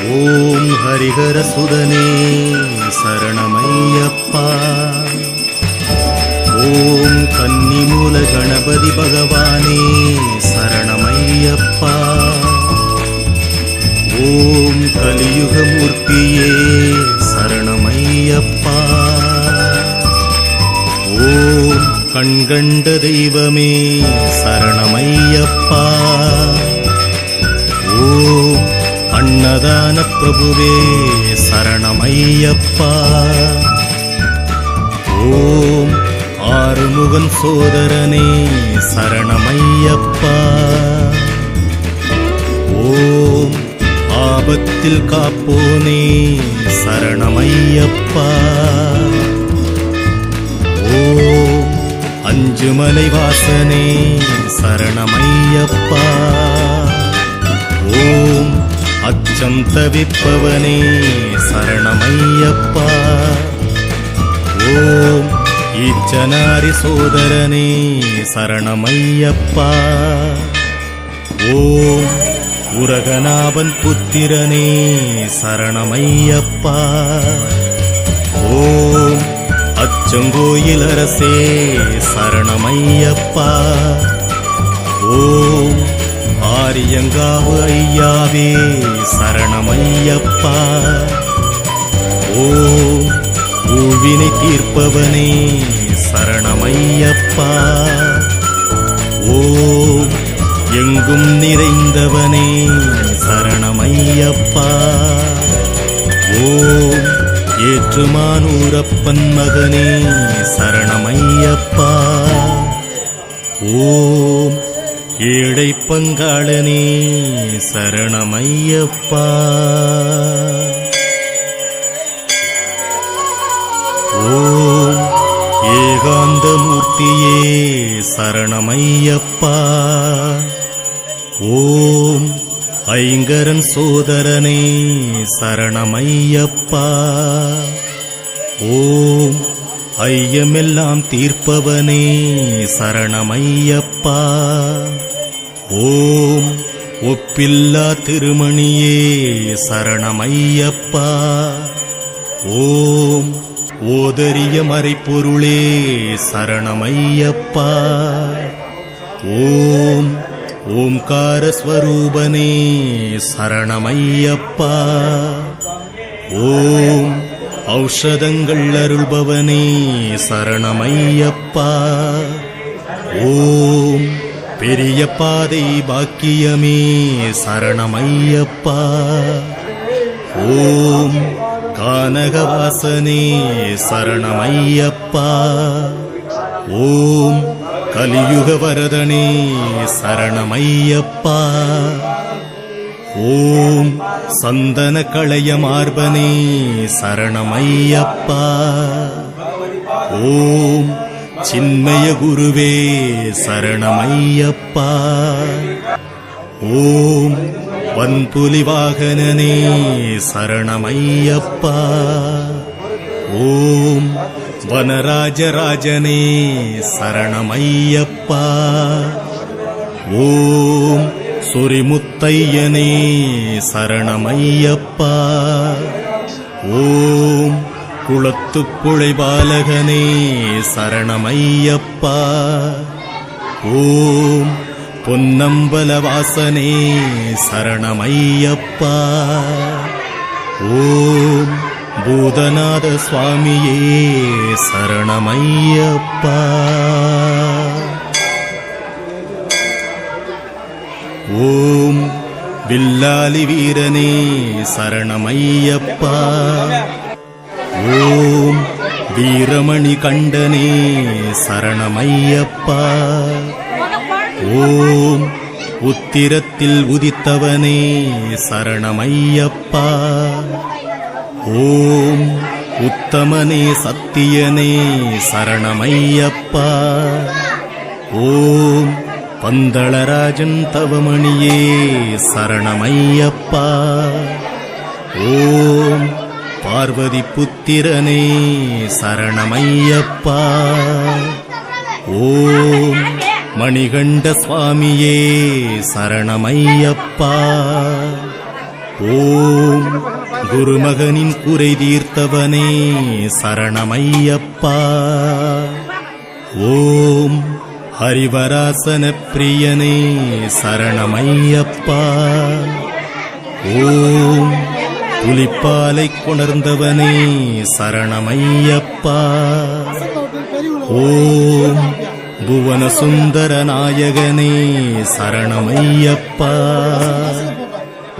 ஓம் ஹரிஹர சுதனே சரணமையப்பா. ஓம் கன்னிமூல கணபதி பகவானே சரணமையப்பா. ஓம் கலியுகமூர்த்தியே சரணமையப்பா. ஓம் கண்கண்ட தெய்வமே சரணமையப்பா. ஓம் அன்னதான பிரபுவே சரணமையப்பா. ஓம் ஆறுமுகன் சோதரனே சரணமையப்பா. ஓம் ஆபத்தில் காப்போனே சரணமையப்பா. ஓம் அஞ்சுமலை வாசனே சரணமையப்பா. ஓம் அச்சம் தவிப்பவனே சரணமையப்பா. ஓம் ஈச்சனாரி சோதரனே சரணமையப்பா. ஓம் உரகநாபன் புத்திரனே சரணமையப்பா. ஓம் அச்சங்கோயில் அரசே சரணமையப்பா. ஓம் ஆரியங்காவு ஐயாவே சரணமையப்பா. ஓம் ஊழ்வினை தீர்ப்பவனே சரணமையப்பா. ஓம் எங்கும் நிறைந்தவனே சரணமையப்பா. ஓம் ஏற்றுமானூரப்பன் மகனே சரணமையப்பா. ஓம் ஏழை பங்காளனே சரணமையப்பா. ஓம் ஏகாந்தமூர்த்தியே சரணமையப்பா. ஓம் ஐங்கரன் சோதரனே சரணமையப்பா. ஓம் ஐயமெல்லாம் தீர்ப்பவனே சரணமையப்பா. ஓம் ஒப்பில்லா திருமணியே சரணமையப்பா. ஓம் ஓதரிய மறைப்பொருளே சரணமையப்பா. ஓம் ஓம்கார ஸ்வரூபனே சரணமையப்பா. ஓம் ஔஷதங்கள் அருள்பவனே சரணமையப்பா. ஓம் பெரிய பாதை பாக்கியமே சரணமையப்பா. ஓம் கானகவாசனே சரணமையப்பா. ஓம் கலியுக வரதனே சரணமையப்பா. ஓம் சந்தன களைய மார்பனே சரணமையப்பா. ஓம் சின்மய குருவே சரணமையப்பா. ஓம் வன்புலி வாகனனே சரணமையப்பா. ஓம் வனராஜராஜனே சரணமையப்பா. ஓம் சொரிமுத்தையனே சரணமையப்பா. ஓம் குளத்துப்புழை பாலகனே சரணமையப்பா. ஓம் பொன்னம்பலவாசனே சரணமையப்பா. ஓம் பூதநாத சுவாமியே சரணமையப்பா. ஓம் வில்லாலி வீரனே சரணமையப்பா. ஓம் வீரமணி கண்டனே சரணமையப்பா. ஓம் உத்திரத்தில் உதித்தவனே சரணமையப்பா. ஓம் உத்தமனே சத்தியனே சரணமையப்பா. ஓம் பந்தளராஜன் தவமணியே சரணமையப்பா. ஓம் பார்வதி புத்திரனே சரணமையப்பா. ஓம் மணிகண்ட சுவாமியே சரணமையப்பா. ஓம் குருமகனின் குறை தீர்த்தவனே சரணமையப்பா. ஓம் ஹரிவராசன பிரியனே சரணமையப்பா. ஓம் புலிப்பாலை கொணர்ந்தவனே சரணமையப்பா. ஓம் புவன சுந்தர நாயகனே சரணமையப்பா.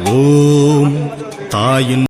ஓம் தாயின்